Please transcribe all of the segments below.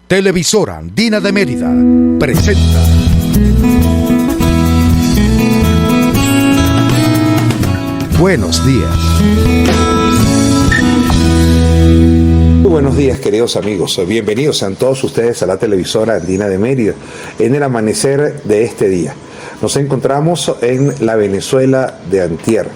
Televisora Andina de Mérida presenta Buenos días. Muy buenos días, queridos amigos. Bienvenidos sean todos ustedes a la televisora Andina de Mérida en el amanecer de este día. Nos encontramos en la Venezuela de antier.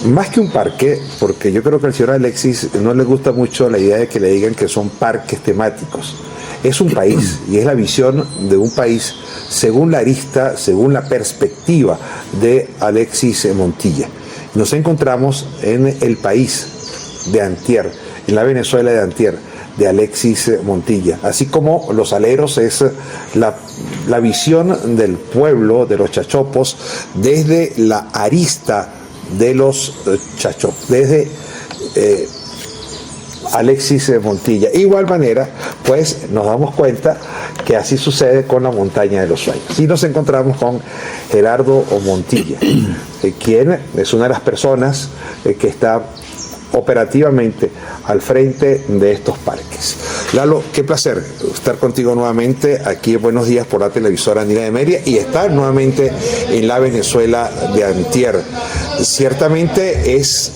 Más que un parque, porque yo creo que al señor Alexis no le gusta mucho la idea de que le digan que son parques temáticos. Es un país y es la visión de un país según la arista, según la perspectiva de Alexis Montilla. Nos encontramos en el país de antier, en la Venezuela de antier, de Alexis Montilla. Así como Los Aleros es la visión del pueblo, de los chachopos, desde la arista de los chachopos, desde Alexis Montilla. Igual manera, pues nos damos cuenta que así sucede con la Montaña de los Sueños. Y nos encontramos con Gerardo Montilla, quien es una de las personas que está operativamente al frente de estos parques. Lalo, qué placer estar contigo nuevamente aquí en Buenos Días por la televisora Andina de Mérida y estar nuevamente en la Venezuela de antier. Ciertamente es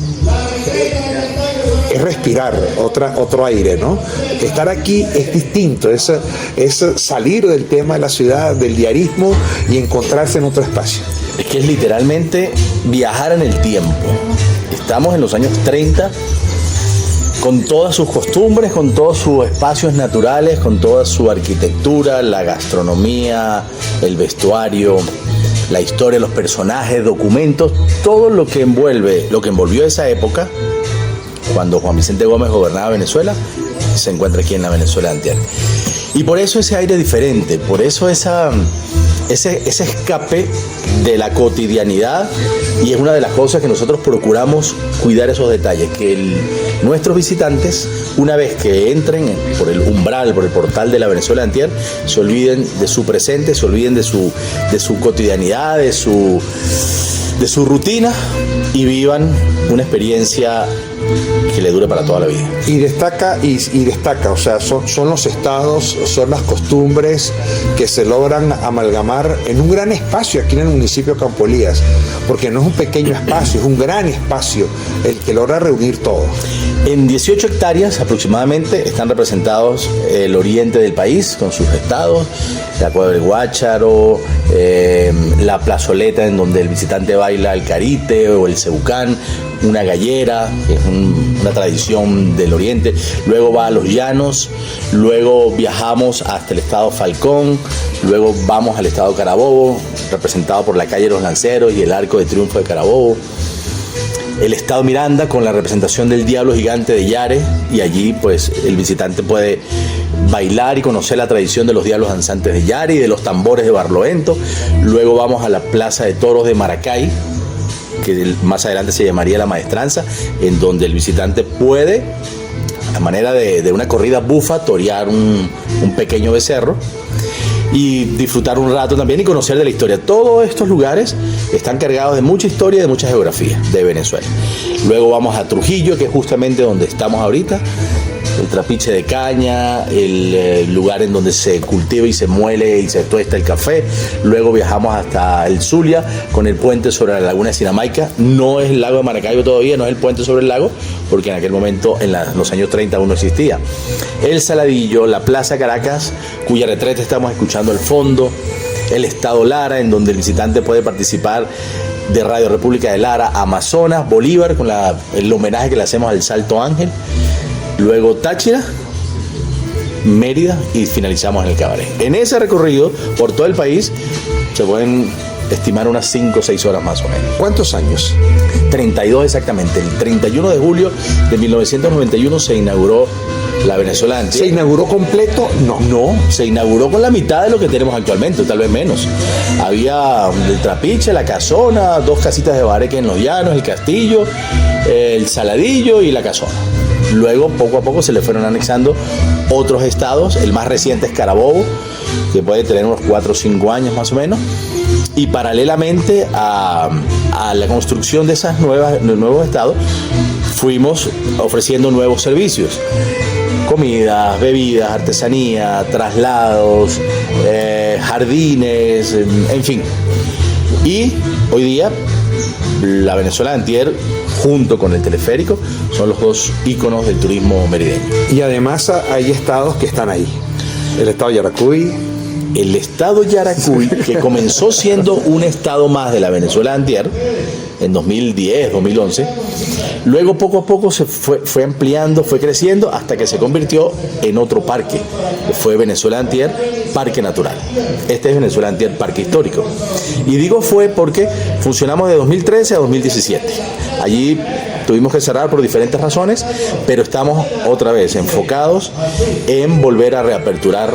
respirar otro aire, ¿no? Estar aquí es distinto, es salir del tema de la ciudad, del diarismo y encontrarse en otro espacio. Es que es literalmente viajar en el tiempo. Estamos en los años 30, con todas sus costumbres, con todos sus espacios naturales, con toda su arquitectura, la gastronomía, el vestuario, la historia, los personajes, documentos, todo lo que envolvió esa época, cuando Juan Vicente Gómez gobernaba Venezuela, se encuentra aquí en la Venezuela de antier. Y por eso ese aire diferente, por eso ese escape de la cotidianidad, y es una de las cosas que nosotros procuramos cuidar, esos detalles, que nuestros visitantes, una vez que entren por el umbral, por el portal de la Venezuela de antier, se olviden de su presente, se olviden de su cotidianidad, de su rutina, y vivan una experiencia que le dure para toda la vida. Y destaca, o sea, son los estados, son las costumbres que se logran amalgamar en un gran espacio aquí en el municipio de Campo Elías, porque no es un pequeño espacio, es un gran espacio el que logra reunir todo. En 18 hectáreas aproximadamente están representados el oriente del país con sus estados, la Cueva del Guácharo, la plazoleta en donde el visitante baila el carite o el cebucán, una gallera, que es una tradición del oriente. Luego va a los llanos, luego viajamos hasta el estado Falcón, luego vamos al estado Carabobo, representado por la calle de los Lanceros y el Arco de Triunfo de Carabobo. El estado Miranda con la representación del Diablo Gigante de Yare, y allí pues el visitante puede bailar y conocer la tradición de los diablos danzantes de Yare y de los tambores de Barlovento. Luego vamos a la Plaza de Toros de Maracay, que más adelante se llamaría La Maestranza, en donde el visitante puede, a manera de una corrida bufa, torear un pequeño becerro y disfrutar un rato también y conocer de la historia. Todos estos lugares están cargados de mucha historia y de mucha geografía de Venezuela. Luego vamos a Trujillo, que es justamente donde estamos ahorita, el trapiche de caña, el lugar en donde se cultiva y se muele y se tuesta el café. Luego viajamos hasta el Zulia con el puente sobre la laguna de Sinamaica. No es el lago de Maracaibo todavía, no es el puente sobre el lago, porque en aquel momento, en los años 30, aún no existía. El Saladillo, la Plaza Caracas, cuya retrete estamos escuchando al fondo. El estado Lara, en donde el visitante puede participar de Radio República de Lara, Amazonas, Bolívar, con el homenaje que le hacemos al Salto Ángel. Luego Táchira, Mérida y finalizamos en el Cabaret. En ese recorrido por todo el país se pueden estimar unas 5 o 6 horas más o menos. ¿Cuántos años? 32 exactamente. El 31 de julio de 1991 se inauguró la Venezuela de antier. ¿Se inauguró completo? No, se inauguró con la mitad de lo que tenemos actualmente, tal vez menos. Había el Trapiche, la Casona, 2 casitas de bareque en los llanos, el Castillo, el Saladillo y la Casona. Luego, poco a poco, se le fueron anexando otros estados. El más reciente es Carabobo, que puede tener unos 4 o 5 años más o menos. Y paralelamente a la construcción de nuevos estados, fuimos ofreciendo nuevos servicios. comidas, bebidas, artesanía, traslados, jardines, en fin. Y hoy día la Venezuela de antier, junto con el teleférico, son los dos íconos del turismo merideño. Y además hay estados que están ahí. El estado Yaracuy. El estado Yaracuy, que comenzó siendo un estado más de la Venezuela de antier, en 2010, 2011, luego poco a poco se fue ampliando, fue creciendo, hasta que se convirtió en otro parque, que fue Venezuela de antier, Parque Natural. Este es Venezuela de antier, Parque Histórico. Y digo fue porque funcionamos de 2013 a 2017. Allí tuvimos que cerrar por diferentes razones, pero estamos otra vez enfocados en volver a reaperturar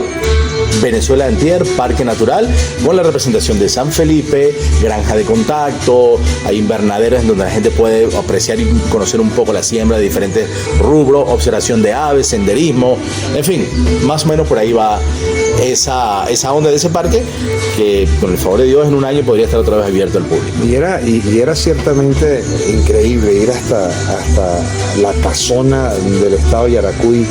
Venezuela de antier, Parque Natural, con la representación de San Felipe, granja de contacto, hay invernaderos en donde la gente puede apreciar y conocer un poco la siembra de diferentes rubros, observación de aves, senderismo, en fin, más o menos por ahí va esa onda de ese parque, que con el favor de Dios en un año podría estar otra vez abierto al público. Y era ciertamente increíble ir hasta la casona del estado Yaracuy,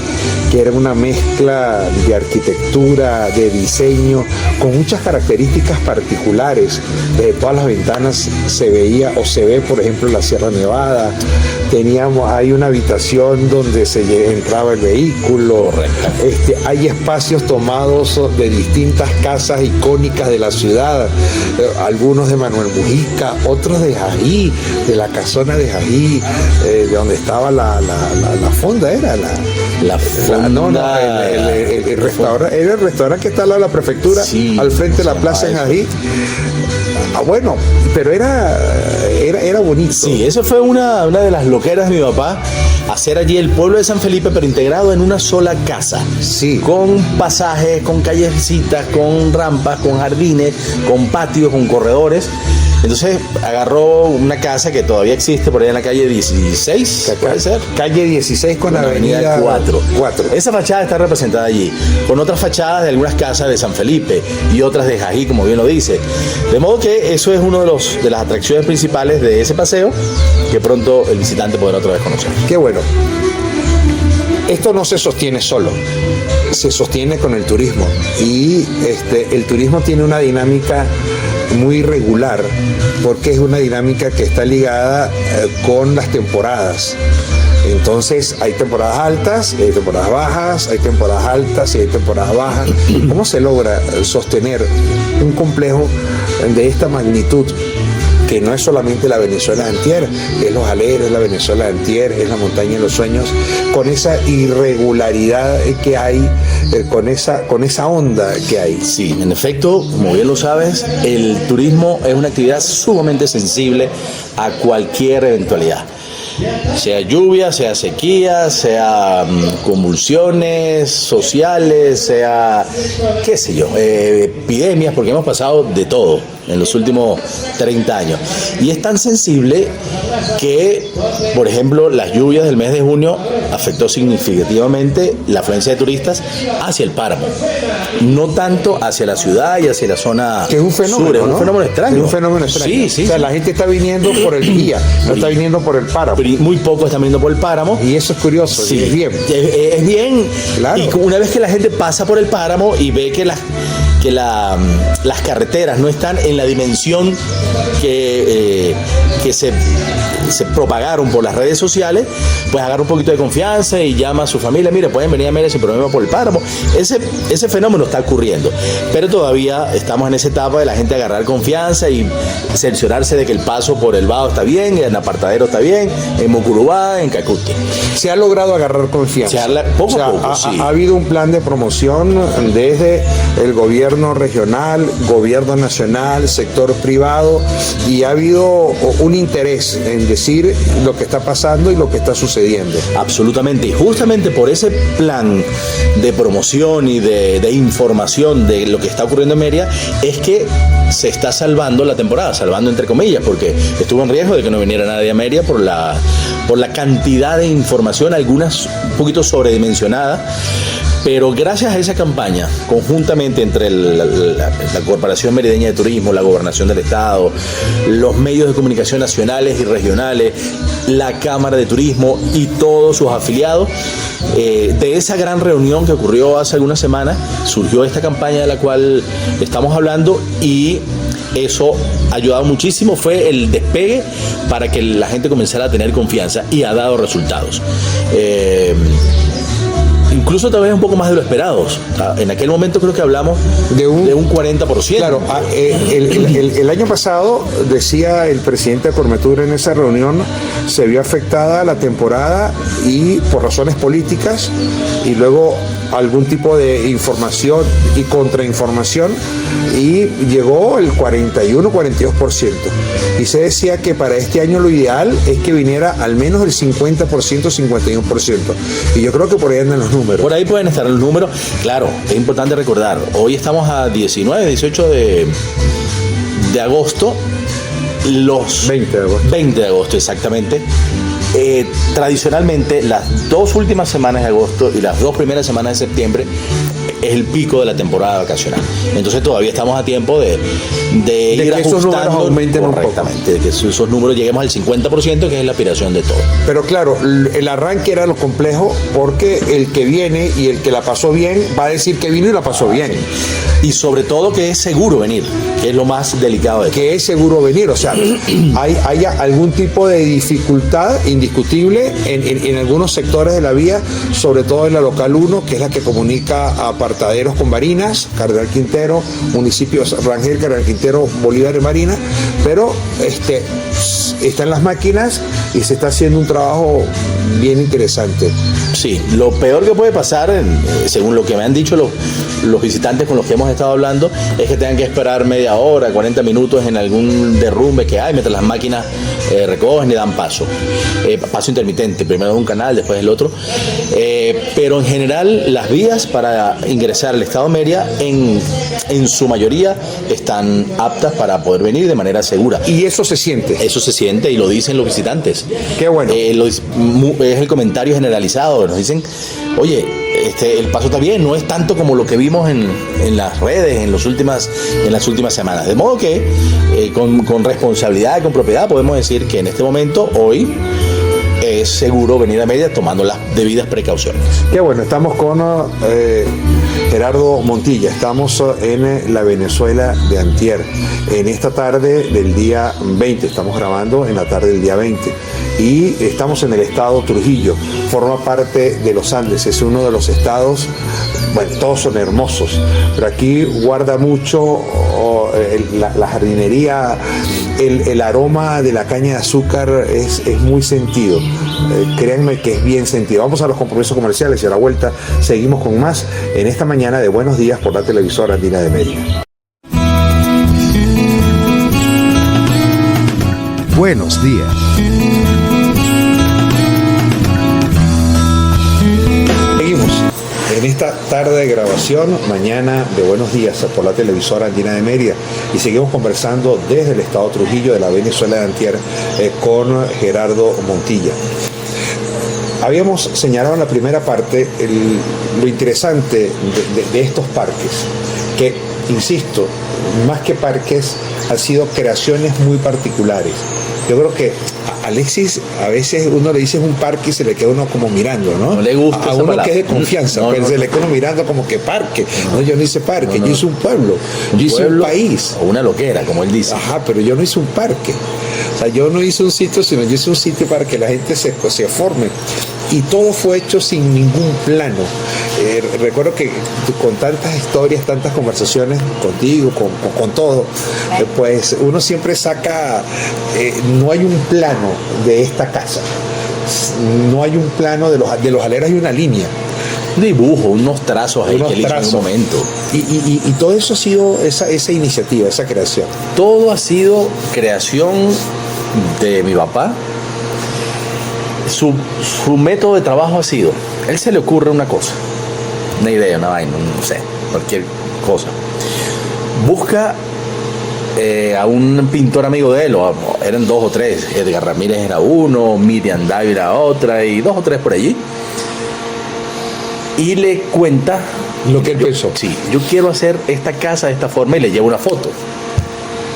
que era una mezcla de arquitectura, de diseño, con muchas características particulares. Desde todas las ventanas se veía o se ve, por ejemplo, la Sierra Nevada. Hay una habitación donde entraba el vehículo. Hay espacios tomados de distintas casas icónicas de la ciudad, algunos de Manuel Mujica, otros de Jají, de la casona de Jají, de donde estaba la fonda, era la fonda, el restaurante, era el restaurante que está al lado de la prefectura, sí, al frente de la plaza en Jají. Bueno, pero era bonito. Sí, eso fue una de las loqueras de mi papá, hacer allí el pueblo de San Felipe, pero integrado en una sola casa. Sí. Con pasajes, con callecitas, con rampas, con jardines, con patios, con corredores. Entonces agarró una casa que todavía existe por ahí en la calle 16, ¿puede ser? Calle 16 con la avenida 4. Esa fachada está representada allí, con otras fachadas de algunas casas de San Felipe y otras de Jají, como bien lo dice. De modo que eso es uno de las atracciones principales de ese paseo, que pronto el visitante podrá otra vez conocer. Qué bueno. Esto no se sostiene solo, se sostiene con el turismo. Y el turismo tiene una dinámica muy regular, porque es una dinámica que está ligada con las temporadas. Entonces hay temporadas altas, hay temporadas bajas, hay temporadas altas y hay temporadas bajas. ¿Cómo se logra sostener un complejo de esta magnitud? Que no es solamente la Venezuela de antier, es Los Aleros, es la Venezuela de antier, es la Montaña de los Sueños, con esa irregularidad que hay, con esa onda que hay. Sí, en efecto, como bien lo sabes, el turismo es una actividad sumamente sensible a cualquier eventualidad. Sea lluvia, sea sequía, sea convulsiones sociales, sea, qué sé yo, epidemias, porque hemos pasado de todo en los últimos 30 años. Y es tan sensible que, por ejemplo, las lluvias del mes de junio afectó significativamente la afluencia de turistas hacia el páramo, no tanto hacia la ciudad y hacia la zona que es un fenómeno, sur, es ¿no? un fenómeno extraño. Es un fenómeno extraño. Sí. O sea, la gente está viniendo por el día, no está viniendo por el páramo. Muy poco están viniendo por el páramo. Y eso es curioso, sí, es bien. Es bien. Claro. Y una vez que la gente pasa por el páramo y ve que las carreteras no están en la dimensión que se propagaron por las redes sociales, pues agarra un poquito de confianza y llama a su familia, mire, pueden venir a Mérida sin problema por el páramo. Ese fenómeno está ocurriendo, pero todavía estamos en esa etapa de la gente agarrar confianza y cerciorarse de que el paso por el Vado está bien, en Apartadero está bien, en Mucurubá, en Cacuti. Se ha logrado agarrar confianza. Poco a poco, sí. Ha habido un plan de promoción desde el gobierno regional, gobierno nacional, sector privado, y ha habido un interés en decir lo que está pasando y lo que está sucediendo. Absolutamente, y justamente por ese plan de promoción y de información de lo que está ocurriendo en Mérida es que se está salvando la temporada, salvando entre comillas, porque estuvo en riesgo de que no viniera nadie a Mérida por la cantidad de información, algunas un poquito sobredimensionada, Pero gracias a esa campaña, conjuntamente entre la Corporación Merideña de Turismo, la Gobernación del Estado, los medios de comunicación nacionales y regionales, la Cámara de Turismo y todos sus afiliados, de esa gran reunión que ocurrió hace algunas semanas, surgió esta campaña de la cual estamos hablando, y eso ha ayudado muchísimo, fue el despegue para que la gente comenzara a tener confianza, y ha dado resultados. Incluso tal vez un poco más de lo esperado. En aquel momento creo que hablamos de un 40%. Claro, el año pasado, decía el presidente de Cormetur en esa reunión, se vio afectada la temporada y por razones políticas, y luego algún tipo de información y contrainformación, y llegó el 41-42%. Y se decía que para este año lo ideal es que viniera al menos el 50%, 51%. Y yo creo que por ahí andan los números. Por ahí pueden estar los números. Claro, es importante recordar, hoy estamos a 19, 18 de agosto. Los 20 de agosto, exactamente. Tradicionalmente, las 2 últimas semanas de agosto y las 2 primeras semanas de septiembre es el pico de la temporada vacacional. Entonces todavía estamos a tiempo de ir que esos números aumenten correctamente, de que esos números lleguemos al 50%, que es la aspiración de todos. Pero claro, el arranque era lo complejo, porque el que viene y el que la pasó bien va a decir que vino y la pasó bien. Y sobre todo que es seguro venir, que es lo más delicado de todo. Que es seguro venir, o sea, hay algún tipo de dificultad indiscutible en algunos sectores de la vía, sobre todo en la local 1, que es la que comunica a Apartaderos con Barinas, Cardenal Quintero, municipios Rangel, Cardenal Quintero, Bolívar y Marina, pero están las máquinas y se está haciendo un trabajo bien interesante. Sí, lo peor que puede pasar, según lo que me han dicho los visitantes con los que hemos estado hablando, es que tengan que esperar media hora, 40 minutos en algún derrumbe que hay, mientras las máquinas recogen y dan paso. Paso intermitente, primero un canal, después el otro. Pero en general, las vías para ingresar al estado de Mérida, en su mayoría, están aptas para poder venir de manera segura. Y eso se siente. Eso se siente y lo dicen los visitantes. Qué bueno. Es el comentario generalizado. Nos dicen, oye, el paso está bien, no es tanto como lo que vimos en las redes en las últimas semanas. De modo que con responsabilidad y con propiedad podemos decir que en este momento, hoy, es seguro venir a Mérida tomando las debidas precauciones. Qué bueno, estamos con Gerardo Montilla, estamos en la Venezuela de antier, en esta tarde del día 20, estamos grabando en la tarde del día 20, y estamos en el estado Trujillo, forma parte de los Andes, es uno de los estados, bueno, todos son hermosos, pero aquí guarda mucho la jardinería, el aroma de la caña de azúcar es muy sentido. Créanme que es bien sentido. Vamos a los compromisos comerciales y a la vuelta seguimos con más en esta mañana de Buenos Días por la televisora Andina de Mérida. Buenos días. Seguimos en esta tarde de grabación, mañana de Buenos Días por la televisora Andina de Mérida, y seguimos conversando desde el estado Trujillo de la Venezuela de antier con Gerardo Montilla. Habíamos señalado en la primera parte lo interesante de estos parques, que, insisto, más que parques, han sido creaciones muy particulares. Yo creo que a Alexis, a veces uno le dice un parque y se le queda uno como mirando, ¿no? No le gusta a uno que es de confianza, pero se le queda uno mirando como que parque. No, yo no hice parque, yo hice un pueblo, yo hice un país. O una loquera, como él dice. Ajá, pero yo no hice un parque. O sea, yo no hice un sitio, sino yo hice un sitio para que la gente se forme. Y todo fue hecho sin ningún plano. Recuerdo que con tantas historias, tantas conversaciones contigo, con todo, pues uno siempre saca, no hay un plano de esta casa, no hay un plano de los aleros, hay una línea. Un dibujo, unos trazos ahí que él hizo en un momento. Y todo eso ha sido esa iniciativa, esa creación. Todo ha sido creación de mi papá. Su método de trabajo ha sido, él se le ocurre una cosa, una idea, una vaina, no sé, cualquier cosa. Busca a un pintor amigo de él, eran 2 o 3, Edgar Ramírez era uno, Miriam Dávila otra, y 2 o 3 por allí. y le cuenta Lo que él pensó. sí, yo quiero hacer esta casa de esta forma, y le llevo una foto.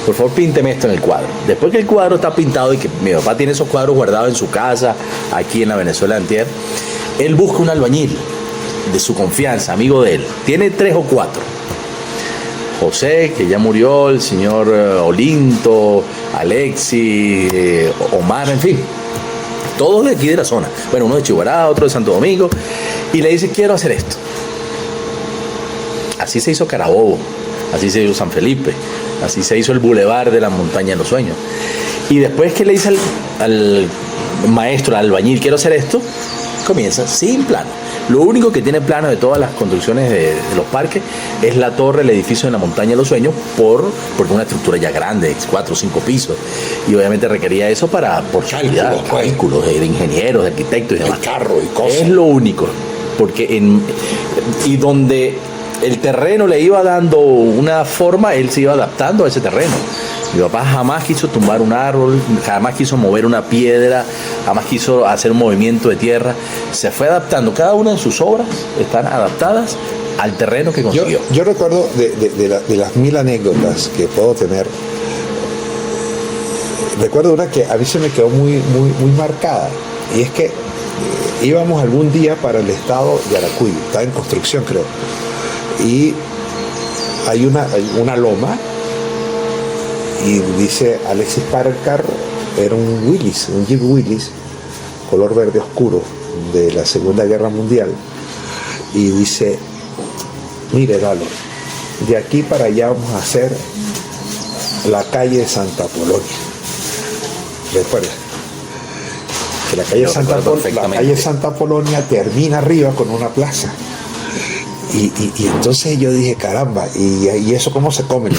Por favor, pínteme esto en el cuadro. Después que el cuadro está pintado y que mi papá tiene esos cuadros guardados en su casa, aquí en la Venezuela de Antier, él busca un albañil de su confianza, amigo de él. Tiene 3 o 4. José, que ya murió, el señor Olinto, Alexi, Omar, en fin. Todos de aquí de la zona. Bueno, uno de Chihuahua, otro de Santo Domingo. Y le dice, quiero hacer esto. Así se hizo Carabobo, así se hizo San Felipe, así se hizo el Boulevard de la Montaña de los Sueños. Y después que le dice al maestro, al albañil, quiero hacer esto, comienza sin plano. Lo único que tiene plano de todas las construcciones de los parques es la torre, el edificio de la Montaña de los Sueños, porque es una estructura ya grande, 4 o 5 pisos. Y obviamente requería eso por cálculos de ingenieros, de arquitectos y demás. Carro y cosas. Es lo único. Porque y donde el terreno le iba dando una forma, él se iba adaptando a ese terreno. Mi papá jamás quiso tumbar un árbol, jamás quiso mover una piedra, jamás quiso hacer un movimiento de tierra. Se fue adaptando. Cada una de sus obras están adaptadas al terreno que consiguió. Yo recuerdo de las 1000 anécdotas que puedo tener, recuerdo una que a mí se me quedó muy marcada, y es que íbamos algún día para el estado de Yaracuy, estaba en construcción creo, y hay una loma, y dice Alexis para el carro, era un Jeep Willys, color verde oscuro, de la Segunda Guerra Mundial, y dice, mire Lalo, de aquí para allá vamos a hacer la calle de Santa Polonia. Recuerda que la calle Santa Polonia termina arriba con una plaza. Y entonces yo dije, caramba, ¿y eso cómo se come?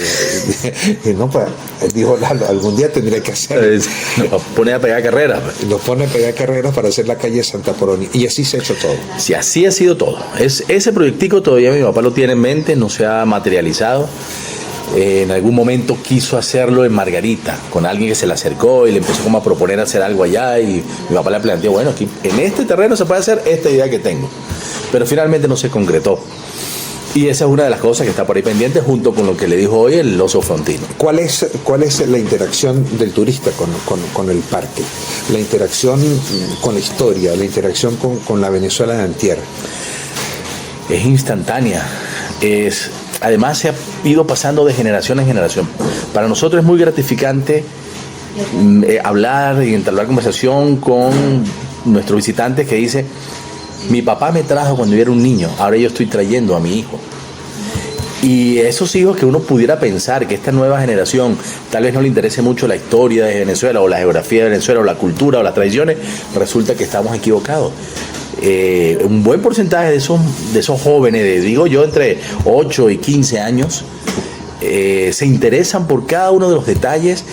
Y no, pues, dijo Lalo, algún día tendré que hacerlo. Nos pone a pegar carreras. Nos pone a pegar carreras para hacer la calle Santa Polonia. Y así se ha hecho todo. Sí, así ha sido todo. Ese proyectico todavía mi papá lo tiene en mente, no se ha materializado. En algún momento quiso hacerlo en Margarita, con alguien que se le acercó y le empezó como a proponer hacer algo allá, y mi papá le planteó, bueno, aquí en este terreno se puede hacer esta idea que tengo. Pero finalmente no se concretó. Y esa es una de las cosas que está por ahí pendiente, junto con lo que le dijo hoy el oso frontino. ¿Cuál es la interacción del turista con el parque? La interacción con la historia, la interacción con la Venezuela de Antier. Es instantánea. Además se ha ido pasando de generación en generación. Para nosotros es muy gratificante hablar y entablar conversación con nuestros visitantes que dice, mi papá me trajo cuando yo era un niño, ahora yo estoy trayendo a mi hijo. Y esos hijos que uno pudiera pensar que esta nueva generación tal vez no le interese mucho la historia de Venezuela o la geografía de Venezuela o la cultura o las tradiciones, resulta que estamos equivocados. Un buen porcentaje de esos jóvenes, digo yo, entre 8 y 15 años, se interesan por cada uno de los detalles.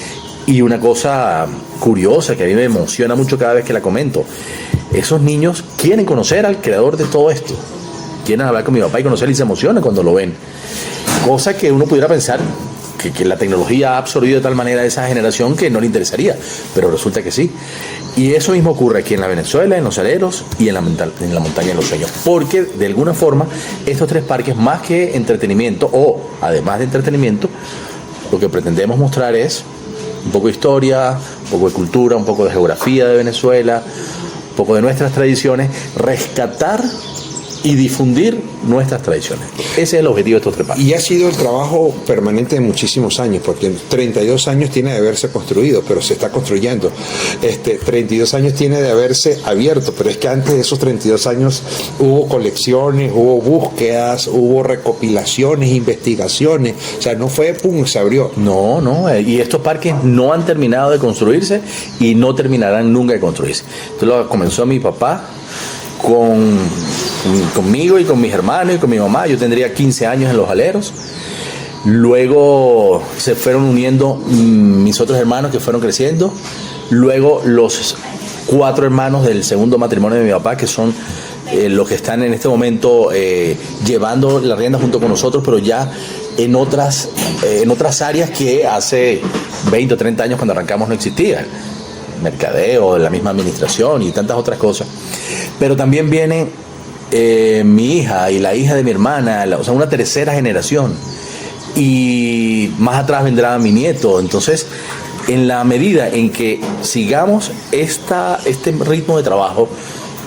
Y una cosa curiosa que a mí me emociona mucho cada vez que la comento, esos niños quieren conocer al creador de todo esto, quieren hablar con mi papá y conocerlo, y se emocionan cuando lo ven, cosa que uno pudiera pensar que la tecnología ha absorbido de tal manera a esa generación que no le interesaría, pero resulta que sí. Y eso mismo ocurre aquí en la Venezuela, en Los Aleros y en la Montaña de los Sueños, porque de alguna forma estos 3 parques, más que entretenimiento, o además de entretenimiento, lo que pretendemos mostrar es un poco de historia, un poco de cultura, un poco de geografía de Venezuela, un poco de nuestras tradiciones, rescatar y difundir nuestras tradiciones. Ese es el objetivo de estos 3 parques. Y ha sido el trabajo permanente de muchísimos años, porque 32 años tiene de haberse construido, pero se está construyendo. 32 años tiene de haberse abierto, pero es que antes de esos 32 años hubo colecciones, hubo búsquedas, hubo recopilaciones, investigaciones. O sea, no fue pum, se abrió. No, y estos parques no han terminado de construirse y no terminarán nunca de construirse. Esto lo comenzó mi papá conmigo y con mis hermanos y con mi mamá. Yo tendría 15 años en Los Aleros. Luego se fueron uniendo mis otros hermanos que fueron creciendo. Luego los 4 hermanos del segundo matrimonio de mi papá, que son los que están en este momento llevando la rienda junto con nosotros, pero ya en otras áreas que hace 20 o 30 años cuando arrancamos no existían. Mercadeo, la misma administración y tantas otras cosas. Pero también viene mi hija y la hija de mi hermana, o sea, una tercera generación. Y más atrás vendrá mi nieto. Entonces, en la medida en que sigamos este ritmo de trabajo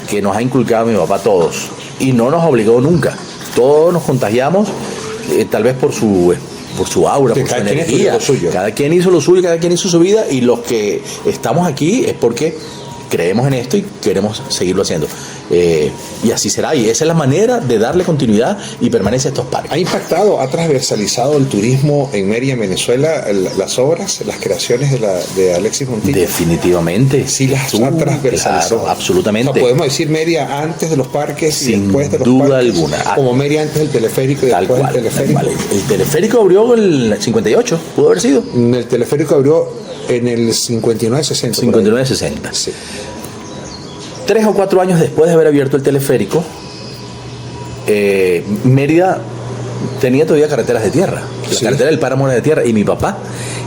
que nos ha inculcado mi papá a todos, y no nos obligó nunca, todos nos contagiamos, tal vez por su aura, por su energía. Cada quien hizo lo suyo, cada quien hizo su vida, y los que estamos aquí es porque creemos en esto y queremos seguirlo haciendo. Y así será, y esa es la manera de darle continuidad y permanencia a estos parques. ¿Ha impactado, ha transversalizado el turismo en Mérida, en Venezuela, las obras, las creaciones de Alexis Montilla? Definitivamente. Sí, las ha transversalizado. Claro, absolutamente. O sea, podemos decir Mérida antes de los parques y después de los duda parques. Alguna. Como Mérida antes del teleférico y Tal después cual, del teleférico. tal cual. El teleférico abrió en el 58, pudo haber sido. El teleférico abrió en el 59-60. 59-60. Sí. 3 o 4 años después de haber abierto el teleférico, Mérida tenía todavía carreteras de tierra. La carretera del páramo era de tierra. Y mi papá,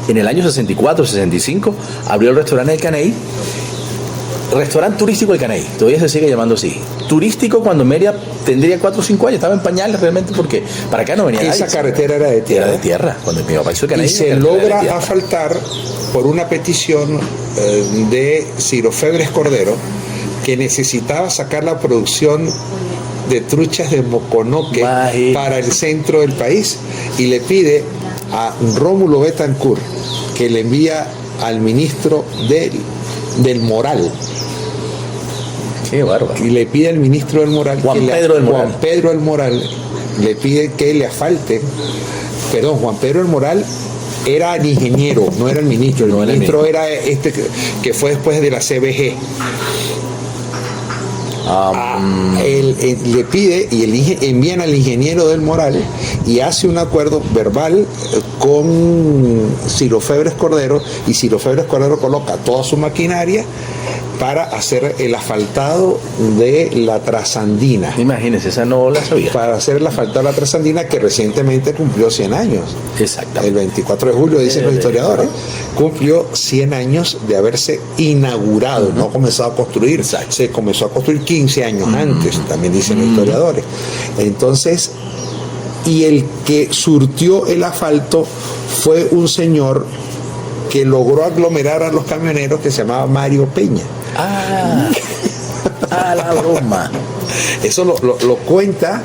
en el año 64-65, abrió el restaurante El Caney. Restaurante turístico El Caney, todavía se sigue llamando así. Turístico cuando Mérida tendría 4 o 5 años, estaba en pañales realmente, porque para acá no venía nadie. Esa carretera era de tierra. Era de tierra, cuando mi papá hizo El Caney. Y se logra asfaltar por una petición de Ciro Febres Cordero, que necesitaba sacar la producción de truchas de moconoque para el centro del país, y le pide a Rómulo Betancourt que le envía al ministro del Moral. Qué bárbaro. Y le pide al ministro del Moral, Juan Pedro del Moral, le pide que le asfalte. Perdón, Juan Pedro del Moral era el ingeniero, no era el ministro. El ministro era este que fue después de la CBG. Le pide y envían al ingeniero del Moral, y hace un acuerdo verbal con Ciro Febres Cordero, y Ciro Febres Cordero coloca toda su maquinaria para hacer el asfaltado de la Trasandina. Imagínense, esa no la sabía. Para hacer el asfaltado de la Trasandina, que recientemente cumplió 100 años. Exactamente. El 24 de julio, dicen los historiadores, cumplió 100 años de haberse inaugurado, no comenzó a construir. Exacto. Se comenzó a construir 15 años antes, también dicen los historiadores. Entonces, y el que surtió el asfalto fue un señor que logró aglomerar a los camioneros, que se llamaba Mario Peña. La broma. Eso lo cuenta,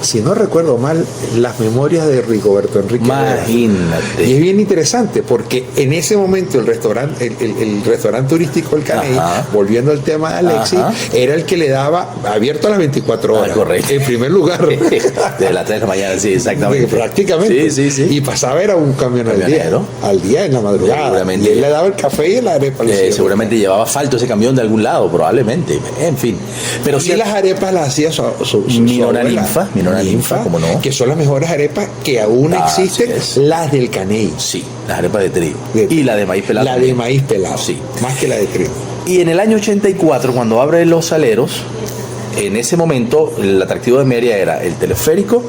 si no recuerdo mal, las memorias de Rigoberto Enrique. Imagínate. Y es bien interesante porque en ese momento el restaurante turístico El Caney, volviendo al tema de Alexis, era el que le daba abierto a las 24 horas. Correcto. En primer lugar. De las 3 de la mañana, sí, exactamente. Prácticamente. Sí. Y pasaba era un camión al día en la madrugada. Seguramente. Y él le daba el café y la arepa. Seguramente llevaba asfalto ese camión de algún lado, probablemente. En fin. Pero sí, las arepas las hacía su Minona abuela. Ninfa, ¿cómo no? Que son las mejores arepas que aún existen, las del Caney. Sí, las arepas de trigo. Y la de maíz pelado. La de maíz pelado, sí. Más que la de trigo. Y en el año 84, cuando abre Los Saleros, en ese momento el atractivo de Mérida era el teleférico,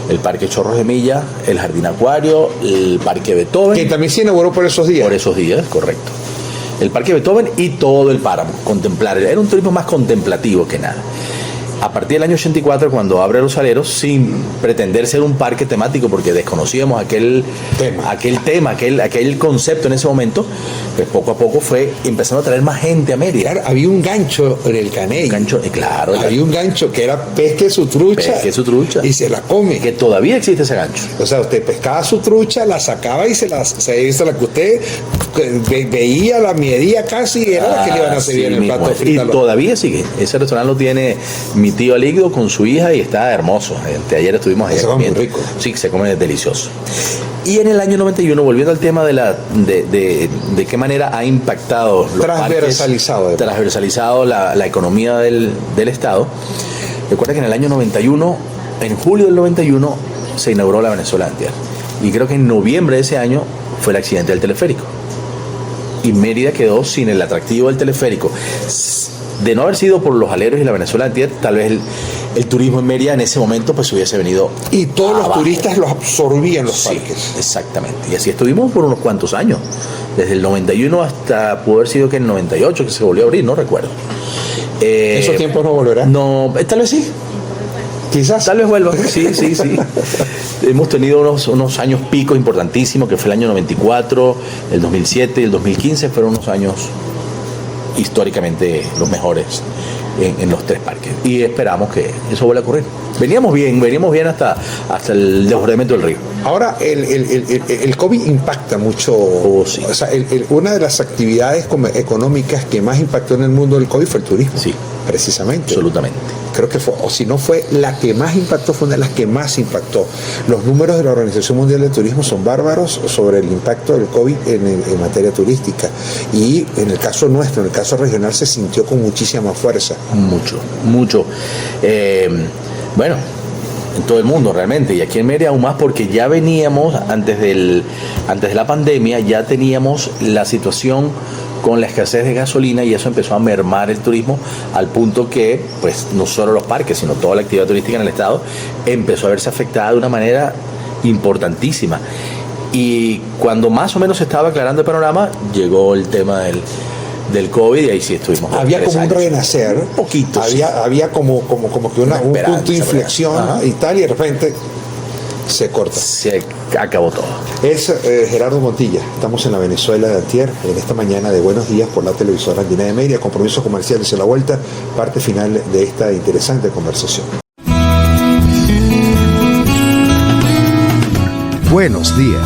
el Parque Chorros de Milla, el Jardín Acuario, el Parque Beethoven. Que también se inauguró por esos días. Por esos días, correcto. El Parque Beethoven y todo el páramo, contemplar. Era un turismo más contemplativo que nada. A partir del año 84, cuando abre Los Saleros, sin pretender ser un parque temático, porque desconocíamos aquel tema, aquel concepto en ese momento, pues poco a poco fue empezando a traer más gente a Mérida. Claro, había un gancho en el Caney. Claro. Había un gancho que era pesque su trucha. Y se la come. Que todavía existe ese gancho. O sea, usted pescaba su trucha, la sacaba y se la que usted veía, la medía casi, y era la que le iban a servir en el plato frito. Y todavía sigue. Ese restaurante lo tiene mi tío Alíquido con su hija y está hermoso. Ayer estuvimos allá comiendo. Muy rico. Sí, se come delicioso. Y en el año 91, volviendo al tema de qué manera ha impactado los transversalizado la economía del Estado. Recuerda que en el año 91, en julio del 91, se inauguró la Venezuela Antier. Y creo que en noviembre de ese año fue el accidente del teleférico. Y Mérida quedó sin el atractivo del teleférico. De no haber sido por los aleros y la Venezuela Antier, tal vez el turismo en Mérida en ese momento pues hubiese venido y todos abajo. Los turistas los absorbían los parques. Exactamente. Y así estuvimos por unos cuantos años. Desde el 91 hasta, pudo haber sido que en el 98 que se volvió a abrir, no recuerdo. ¿Esos tiempos no volverán? No, tal vez sí. Quizás. Tal vez vuelva, sí. Hemos tenido unos años picos importantísimos, que fue el año 94, el 2007 y el 2015 fueron unos años históricamente los mejores en los tres parques. Y esperamos que eso vuelva a ocurrir. Veníamos bien hasta el desbordamiento del río. Ahora, el COVID impacta mucho. Sí. O sea, una de las actividades económicas que más impactó en el mundo del COVID fue el turismo. Sí. Precisamente. Absolutamente. Creo que fue, o si no fue la que más impactó, fue una de las que más impactó. Los números de la Organización Mundial del Turismo son bárbaros sobre el impacto del COVID en materia turística. Y en el caso nuestro, en el caso regional, se sintió con muchísima fuerza. Mucho. Bueno, en todo el mundo realmente, y aquí en Mérida aún más, porque ya veníamos, antes de la pandemia, ya teníamos la situación con la escasez de gasolina, y eso empezó a mermar el turismo al punto que, pues, no solo los parques, sino toda la actividad turística en el estado empezó a verse afectada de una manera importantísima. Y cuando más o menos se estaba aclarando el panorama, llegó el tema del COVID, y ahí sí estuvimos. Había como un renacer, un poquito. Había como que un punto de inflexión y tal, y de repente se corta. Se acabó todo. Es Gerardo Montilla. Estamos en la Venezuela de antier, en esta mañana de Buenos Días por la televisora Andina de Mérida. Compromisos comerciales en la vuelta, parte final de esta interesante conversación. Buenos días.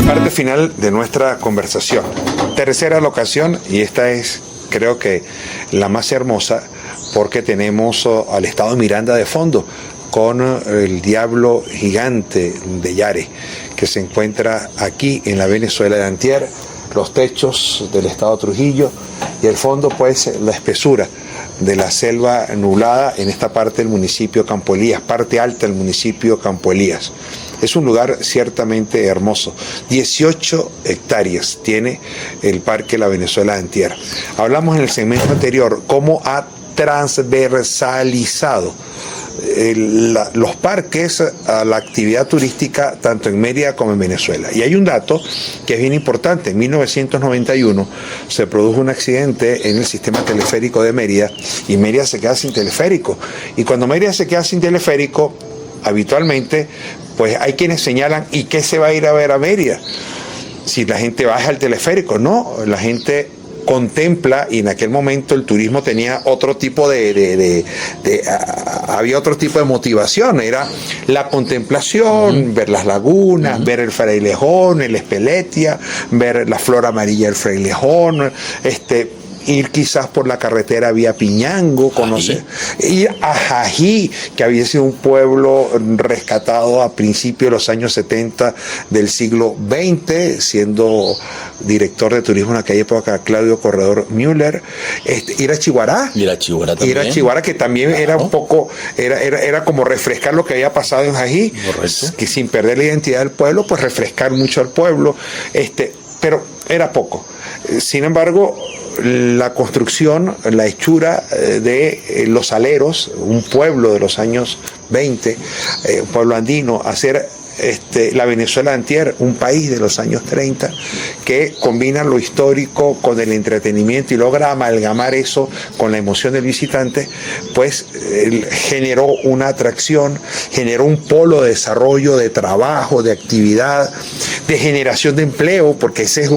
Parte final de nuestra conversación. Tercera locación, y esta es, creo que, la más hermosa, porque tenemos al estado Miranda de fondo, con el diablo gigante de Yare, que se encuentra aquí en la Venezuela de antier, los techos del estado Trujillo, y el fondo, pues, la espesura de la selva nublada en esta parte del municipio Campo Elías, parte alta del municipio Campo Elías. Es un lugar ciertamente hermoso. 18 hectáreas tiene el Parque La Venezuela de antier. Hablamos en el segmento anterior cómo ha transversalizado los parques a la actividad turística tanto en Mérida como en Venezuela. Y hay un dato que es bien importante. En 1991 se produjo un accidente en el sistema teleférico de Mérida y Mérida se queda sin teleférico. Y cuando Mérida se queda sin teleférico, habitualmente, pues hay quienes señalan, ¿y qué se va a ir a ver a Mérida? Si la gente baja al teleférico, no, la gente contempla, y en aquel momento el turismo tenía otro tipo había otro tipo de motivación, era la contemplación, ver las lagunas, ver el Frailejón, el Espeletia, ver la flor amarilla del Frailejón, ir quizás por la carretera vía Piñango, conocer, ir a Jají, que había sido un pueblo rescatado a principios de los años 70 del siglo XX, siendo director de turismo en aquella época Claudio Corredor Müller, ir a Chiguará. Ir a Chiguará también. Ir a Chiguará, que también era un poco, era como refrescar lo que había pasado en Jají, que sin perder la identidad del pueblo, pues refrescar mucho al pueblo, pero era poco. Sin embargo, la construcción, la hechura de Los Aleros, un pueblo de los años 20, un pueblo andino, hacer la Venezuela de antier, un país de los años 30, que combina lo histórico con el entretenimiento y logra amalgamar eso con la emoción del visitante, pues generó una atracción, generó un polo de desarrollo, de trabajo, de actividad, de generación de empleo, porque esa es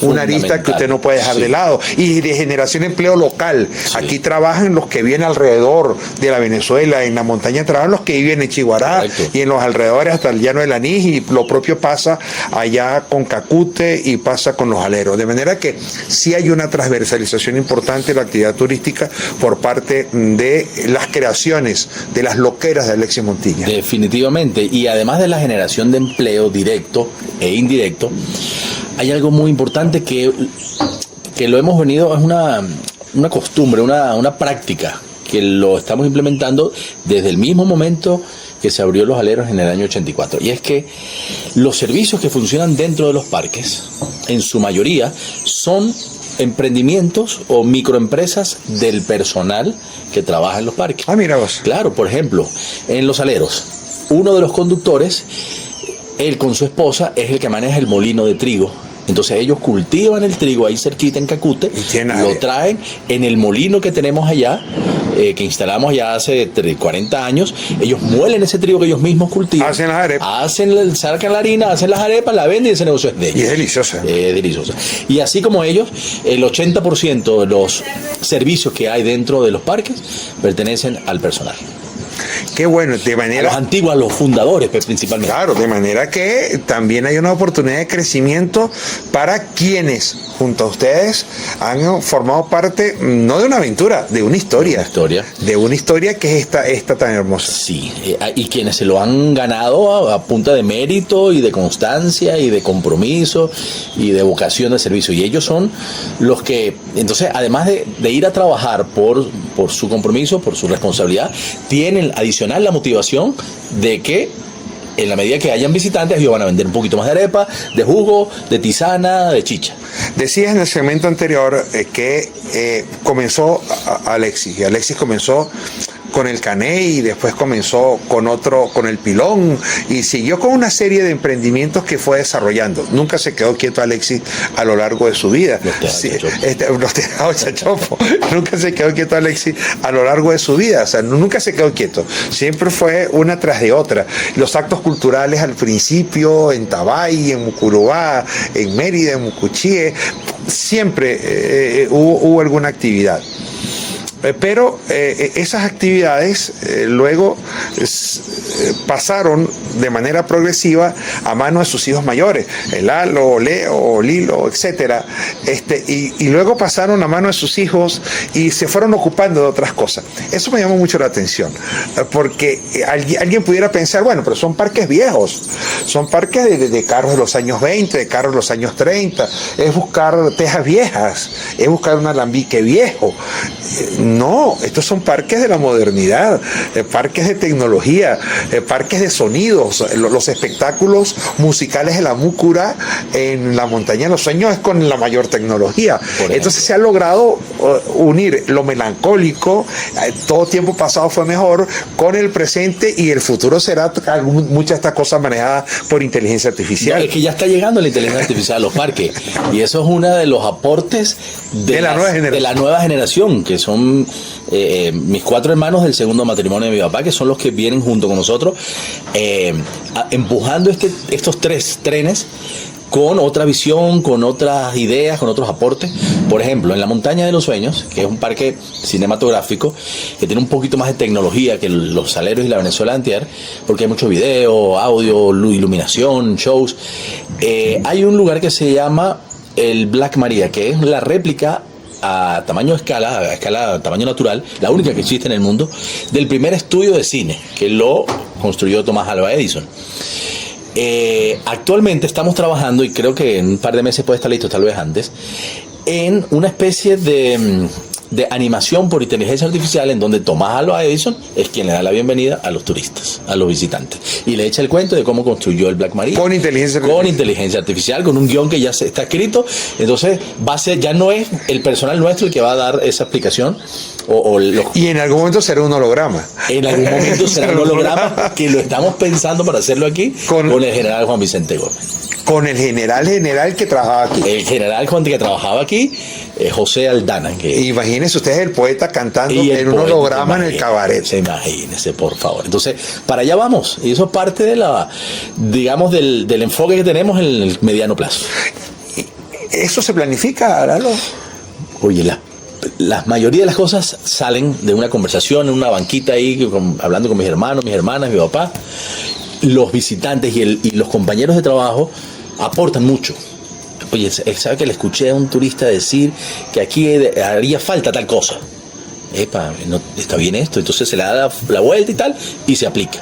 una arista que usted no puede dejar de lado, y de generación de empleo local. Aquí trabajan los que viven alrededor de la Venezuela, en la montaña trabajan los que viven en Chiguará y en los alrededores hasta el llano del Anís, y lo propio pasa allá con Cacute y pasa con Los Aleros. De manera que sí hay una transversalización importante de la actividad turística por parte de las creaciones, de las loqueras de Alexis Montilla. Definitivamente, y además de la generación de empleo directo e indirecto, hay algo muy importante que lo hemos venido, es una costumbre, una práctica que lo estamos implementando desde el mismo momento que se abrió Los Aleros en el año 84, y es que los servicios que funcionan dentro de los parques, en su mayoría, son emprendimientos o microempresas del personal que trabaja en los parques. Ah, mira vos. Claro, por ejemplo, en Los Aleros, uno de los conductores, él con su esposa, es el que maneja el molino de trigo Entonces ellos cultivan el trigo ahí cerquita en Cacute, tienen lo traen en el molino que tenemos allá, que instalamos ya hace 40 años. Ellos muelen ese trigo que ellos mismos cultivan. Hacen las arepas. Sacan la harina, hacen las arepas, la venden y ese negocio es de ellos. Y es deliciosa. Deliciosa. Y así como ellos, el 80% de los servicios que hay dentro de los parques pertenecen al personal. Qué bueno, de A manera... los antiguos, a los fundadores principalmente. Claro, de manera que también hay una oportunidad de crecimiento para quienes, junto a ustedes, han formado parte, no de una aventura, de una historia. De una historia que es esta tan hermosa. Sí, y quienes se lo han ganado a punta de mérito y de constancia y de compromiso y de vocación de servicio. Y ellos son los que, entonces, además de ir a trabajar por su compromiso, por su responsabilidad, tienen adicional la motivación de que en la medida que hayan visitantes ellos van a vender un poquito más de arepa, de jugo, de tisana, de chicha. Decías en el segmento anterior que comenzó Alexis, y Alexis comenzó con el caney y después comenzó con el pilón y siguió con una serie de emprendimientos que fue desarrollando. Nunca se quedó quieto Alexis a lo largo de su vida. Los tejados chachopo. Nunca se quedó quieto Alexis a lo largo de su vida. O sea, nunca se quedó quieto. Siempre fue una tras de otra. Los actos culturales al principio, en Tabay, en Mucurubá, en Mérida, en Mucuchíe, siempre hubo alguna actividad. Pero esas actividades luego pasaron de manera progresiva a manos de sus hijos mayores, Lalo, Leo, Lilo, etcétera, y luego pasaron a manos de sus hijos y se fueron ocupando de otras cosas. Eso me llamó mucho la atención, porque alguien pudiera pensar, bueno, pero son parques viejos, son parques de carros de los años 20, de carros de los años 30, es buscar tejas viejas, es buscar un alambique viejo. No, estos son parques de la modernidad, parques de tecnología, parques de sonidos. Los espectáculos musicales de la Múcura en la montaña de los sueños es con la mayor tecnología. Entonces se ha logrado unir lo melancólico, todo tiempo pasado fue mejor, con el presente, y el futuro será muchas de estas cosas manejadas por inteligencia artificial. Es que ya está llegando la inteligencia artificial a los parques, y eso es uno de los aportes de la nueva generación, que son mis 4 hermanos del segundo matrimonio de mi papá, que son los que vienen junto con nosotros empujando estos 3 trenes con otra visión, con otras ideas, con otros aportes. Por ejemplo, en la Montaña de los Sueños, que es un parque cinematográfico que tiene un poquito más de tecnología que los Saleros y la Venezuela Antier, porque hay mucho video, audio, iluminación, shows. Hay un lugar que se llama el Black Maria, que es la réplica a tamaño tamaño natural, la única que existe en el mundo, del primer estudio de cine que lo construyó Thomas Alva Edison. Actualmente estamos trabajando, y creo que en un par de meses puede estar listo, tal vez antes, en una especie de animación por inteligencia artificial, en donde Thomas Alva Edison es quien le da la bienvenida a los turistas, a los visitantes, y le echa el cuento de cómo construyó el Black Maria con inteligencia artificial, con un guión que ya está escrito. Entonces ya no es el personal nuestro el que va a dar esa explicación, y en algún momento será un holograma. En algún momento será un holograma, que lo estamos pensando para hacerlo aquí con el general Juan Vicente Gómez. Con el general que trabajaba aquí. El general que trabajaba aquí, José Aldana. Imagínense ustedes el poeta cantando en un holograma en el cabaret. Imagínense, por favor. Entonces, para allá vamos. Y eso es parte de del enfoque que tenemos en el mediano plazo. ¿Eso se planifica, Lalo? Oye, la mayoría de las cosas salen de una conversación en una banquita ahí, hablando con mis hermanos, mis hermanas, mi papá. Los visitantes y los compañeros de trabajo aportan mucho. Oye, ¿sabe que le escuché a un turista decir que aquí haría falta tal cosa? No está bien esto. Entonces se le da la vuelta y tal, y se aplica.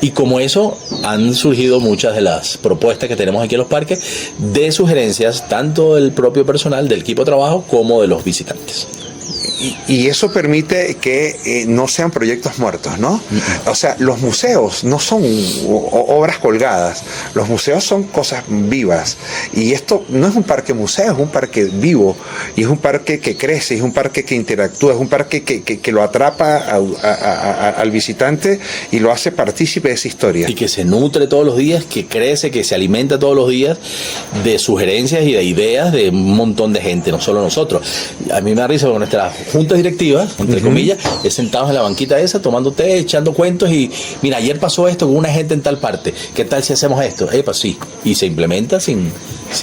Y como eso, han surgido muchas de las propuestas que tenemos aquí en los parques, de sugerencias tanto del propio personal, del equipo de trabajo, como de los visitantes. y eso permite que no sean proyectos muertos, ¿no? O sea, los museos no son obras colgadas, los museos son cosas vivas, y esto no es un parque museo, es un parque vivo, y es un parque que crece, es un parque que interactúa, es un parque que lo atrapa al visitante y lo hace partícipe de esa historia. Y que se nutre todos los días, que crece, que se alimenta todos los días de sugerencias y de ideas de un montón de gente, no solo nosotros. A mí me da risa con nuestras juntas directivas, entre comillas, sentados en la banquita esa, tomando té, echando cuentos y mira, ayer pasó esto con una gente en tal parte, ¿qué tal si hacemos esto? Epa, sí, y se implementa sin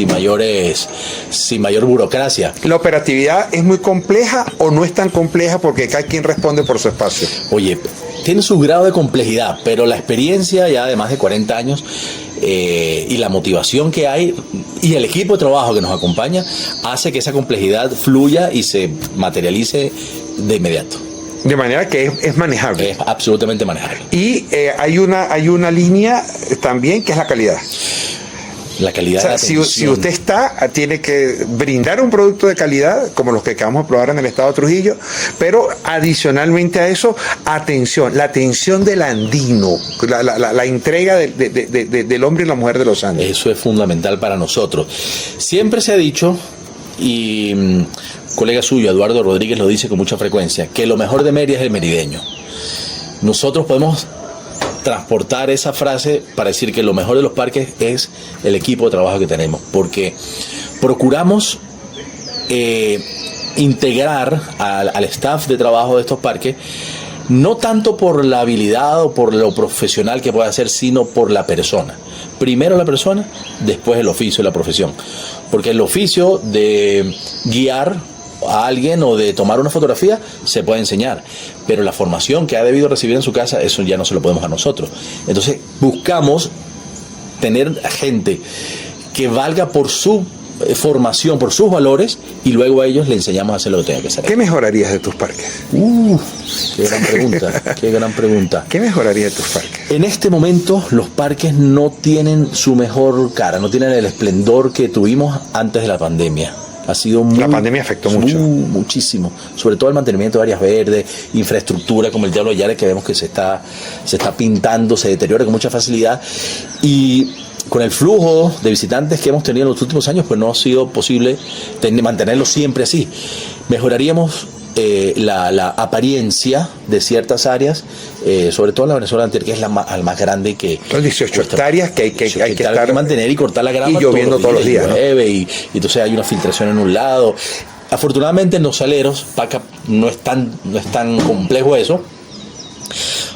mayor burocracia. ¿La operatividad es muy compleja o no es tan compleja porque cada quien responde por su espacio? Oye, tiene su grado de complejidad, pero la experiencia ya de más de 40 años y la motivación que hay y el equipo de trabajo que nos acompaña hace que esa complejidad fluya y se materialice de inmediato. De manera que es manejable. Es absolutamente manejable. Y hay una línea también que es la calidad. La calidad, o sea, de la si usted tiene que brindar un producto de calidad, como los que acabamos de probar en el estado de Trujillo, pero adicionalmente a eso, la atención del andino, la entrega del hombre y la mujer de los Andes. Eso es fundamental para nosotros. Siempre se ha dicho, y un colega suyo, Eduardo Rodríguez, lo dice con mucha frecuencia, que lo mejor de Mérida es el merideño. Nosotros podemos transportar esa frase para decir que lo mejor de los parques es el equipo de trabajo que tenemos, porque procuramos integrar al staff de trabajo de estos parques, no tanto por la habilidad o por lo profesional que pueda hacer, sino por la persona. Primero la persona, después el oficio y la profesión, porque el oficio de guiar a alguien o de tomar una fotografía se puede enseñar, pero la formación que ha debido recibir en su casa, eso ya no se lo podemos a nosotros. Entonces buscamos tener gente que valga por su formación, por sus valores, y luego a ellos le enseñamos a hacer lo que tengan que hacer. ¿Qué mejorarías de tus parques? Qué gran pregunta, qué gran pregunta. ¿Qué mejoraría de tus parques? En este momento los parques no tienen su mejor cara, no tienen el esplendor que tuvimos antes de la pandemia. Ha sido la pandemia afectó mucho. Muchísimo. Sobre todo el mantenimiento de áreas verdes, infraestructura como el Diablo de Yare, que vemos que se está pintando, se deteriora con mucha facilidad. Y con el flujo de visitantes que hemos tenido en los últimos años, pues no ha sido posible mantenerlo siempre así. Mejoraríamos la apariencia de ciertas áreas, sobre todo en la Venezuela anterior, que es la más grande que... Son 18 hectáreas que hay que mantener y cortar la grama. Y lloviendo todos los días, ¿no? Y entonces hay una filtración en un lado. Afortunadamente en los saleros, Paca, no es tan complejo eso,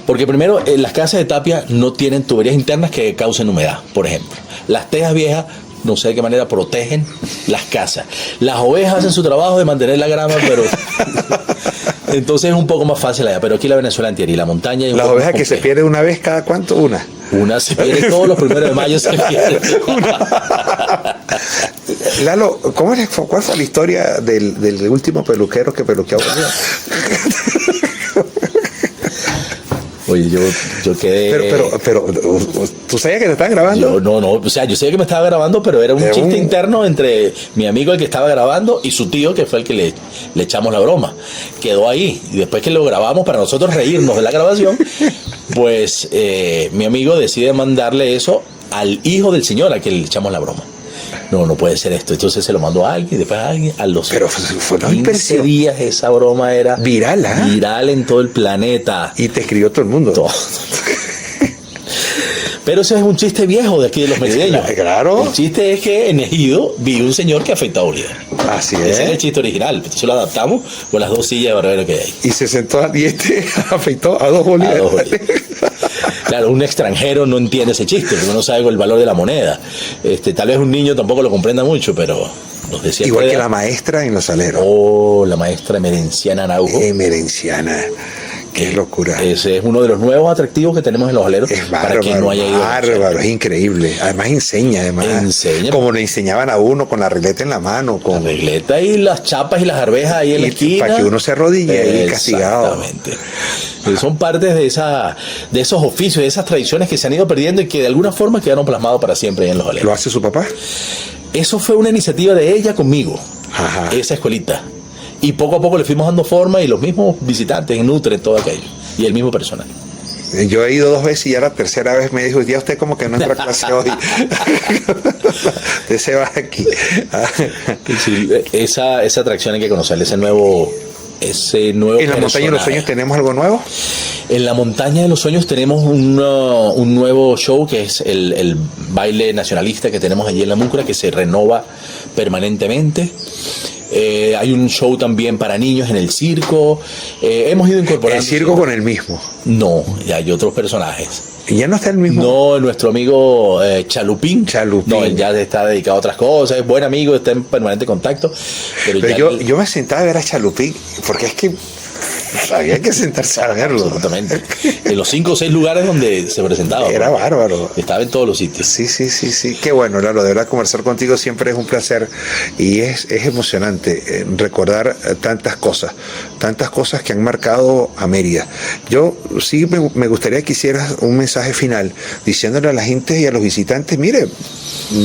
porque primero las casas de tapia no tienen tuberías internas que causen humedad, por ejemplo. Las tejas viejas, no sé de qué manera, protegen las casas. Las ovejas hacen su trabajo de mantener la grama, pero entonces es un poco más fácil allá. Pero aquí la Venezuela entera y la montaña... Las ovejas que se pierden una vez cada cuánto, una se pierde todos los primeros de mayo, se pierde. Lalo, ¿cuál fue la historia del último peluquero que peluqueó? Oye, yo quedé... Pero, ¿tú sabías que te estaban grabando? No, o sea, yo sabía que me estaba grabando, pero era un chiste interno entre mi amigo el que estaba grabando y su tío, que fue el que le echamos la broma. Quedó ahí, y después que lo grabamos para nosotros reírnos de la grabación, pues mi amigo decide mandarle eso al hijo del señor al que le echamos la broma. No puede ser esto. Entonces se lo mandó a alguien, después a alguien, a los pero fue 15 días esa broma era viral, ¿eh? Viral en todo el planeta. Y te escribió todo el mundo. Todo. Pero ese es un chiste viejo de aquí de los merideños. Claro. El chiste es que en Ejido vi un señor que afeitaba oliva. Así es. Ese es el chiste original. Entonces lo adaptamos con las dos sillas de barbero que hay. Y se sentó y afeitó a dos olivas. Claro, un extranjero no entiende ese chiste, porque no sabe el valor de la moneda. Tal vez un niño tampoco lo comprenda mucho, pero nos decía... Igual que la maestra en Los Saleros. La maestra Merenciana Araujo. Merenciana. Qué locura. Ese es uno de los nuevos atractivos que tenemos en Los Aleros. Es bárbaro, para quien no haya ido. Bárbaro, es increíble. Además enseña. Como le enseñaban a uno con la regleta en la mano. Con la regleta y las chapas y las arvejas ahí en la esquina. Para que uno se arrodille ahí castigado. Exactamente. Son partes de esos oficios, de esas tradiciones que se han ido perdiendo y que de alguna forma quedaron plasmados para siempre en Los Aleros. ¿Lo hace su papá? Eso fue una iniciativa de ella conmigo. Ajá. Esa escuelita. Y poco a poco le fuimos dando forma y los mismos visitantes nutren todo aquello. Y el mismo personal. Yo he ido 2 veces y ya la tercera vez me dijo, ya usted como que no entra a clase hoy. Usted se va aquí. Sí, esa atracción hay que conocerla, ese nuevo ¿En la montaña de los sueños tenemos algo nuevo? En la montaña de los sueños tenemos un nuevo show que es el baile nacionalista que tenemos allí en la Múcura, que se renova permanentemente. Hay un show también para niños en el circo. Hemos ido incorporando. ¿El circo con el mismo? No, ya hay otros personajes. ¿Ya no está el mismo? No, nuestro amigo Chalupín. No, él ya está dedicado a otras cosas, es buen amigo, está en permanente contacto. Pero yo me sentaba a ver a Chalupín, porque es que había que sentarse a verlo. Absolutamente. En los 5 o 6 lugares donde se presentaba. Era bárbaro. Estaba en todos los sitios. Sí. Qué bueno, Lalo. De verdad, conversar contigo siempre es un placer y es emocionante recordar tantas cosas que han marcado a Mérida. Yo sí me gustaría que hicieras un mensaje final diciéndole a la gente y a los visitantes, mire,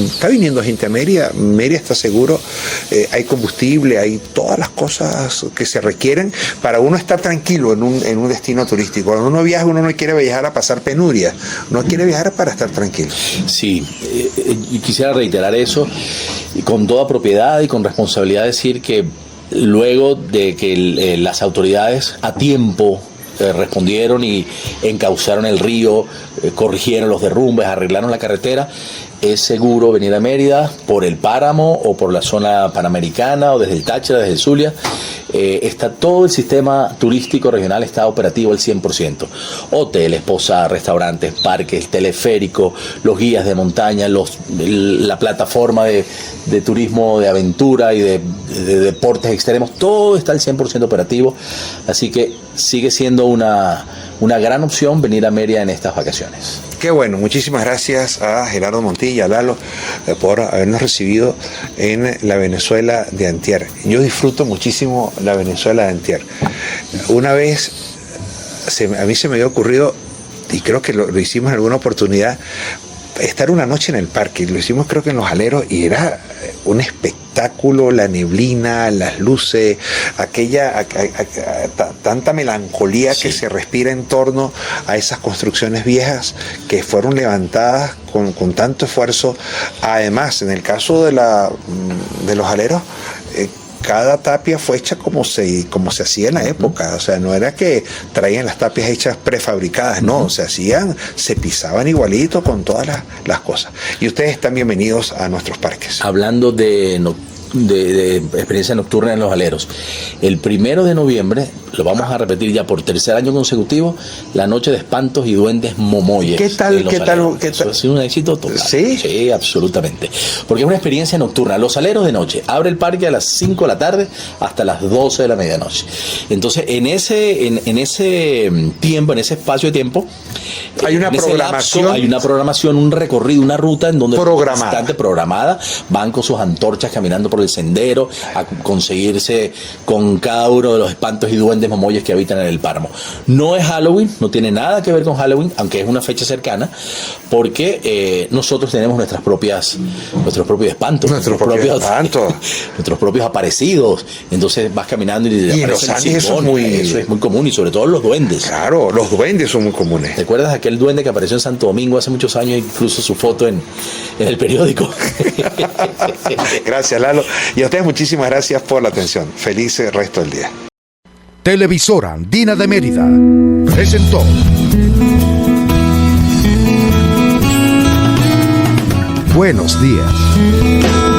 está viniendo gente a Mérida, Mérida está seguro, hay combustible, hay todas las cosas que se requieren para uno estar tranquilo en un destino turístico. Cuando uno viaja, uno no quiere viajar a pasar penuria, uno quiere viajar para estar tranquilo. Sí, y quisiera reiterar eso y con toda propiedad y con responsabilidad decir que luego de que las autoridades a tiempo respondieron y encauzaron el río, corrigieron los derrumbes, arreglaron la carretera, es seguro venir a Mérida por el páramo o por la zona panamericana o desde el Táchira, desde el Zulia. Está todo el sistema turístico regional, está operativo al 100%. Hoteles, posadas, restaurantes, parques, teleférico, los guías de montaña, la plataforma de turismo de aventura y de deportes extremos, todo está al 100% operativo. Así que sigue siendo una gran opción venir a Mérida en estas vacaciones. Qué bueno, muchísimas gracias a Gerardo Montilla, a Lalo, por habernos recibido en la Venezuela de antier. Yo disfruto muchísimo la Venezuela de antier. Una vez a mí se me había ocurrido, y creo que lo hicimos en alguna oportunidad, estar una noche en el parque. Lo hicimos creo que en Los Aleros y era un espectáculo, la neblina, las luces, tanta melancolía que se respira en torno a esas construcciones viejas que fueron levantadas con tanto esfuerzo. Además, en el caso de Los Aleros, cada tapia fue hecha como se hacía en la época, o sea, no era que traían las tapias hechas prefabricadas, no, se pisaban igualito con todas las cosas. Y ustedes están bienvenidos a nuestros parques. Hablando de experiencia nocturna en Los Aleros, el 1 de noviembre lo vamos a repetir ya por 3er año consecutivo, la noche de espantos y duendes momoyes. ¿Qué tal? Eso ha sido un éxito total. Sí, absolutamente, porque es una experiencia nocturna. Los Aleros de noche abre el parque a las 5 de la tarde hasta las 12 de la medianoche. Entonces en ese tiempo, en ese espacio de tiempo, hay una programación, un recorrido, una ruta en donde programada. Programada, van con sus antorchas caminando por el sendero a conseguirse con cada uno de los espantos y duendes momoyes que habitan en el páramo. No es Halloween, no tiene nada que ver con Halloween, aunque es una fecha cercana, porque nosotros tenemos nuestros propios espantos, nuestros propios aparecidos. Entonces vas caminando y en los Andes eso es muy común, y sobre todo los duendes. Claro, los duendes son muy comunes. ¿Te acuerdas de aquel duende que apareció en Santo Domingo hace muchos años, incluso su foto en el periódico? Gracias, Lalo. Y a ustedes muchísimas gracias por la atención. Feliz resto del día. Televisora Andina de Mérida presentó Buenos Días.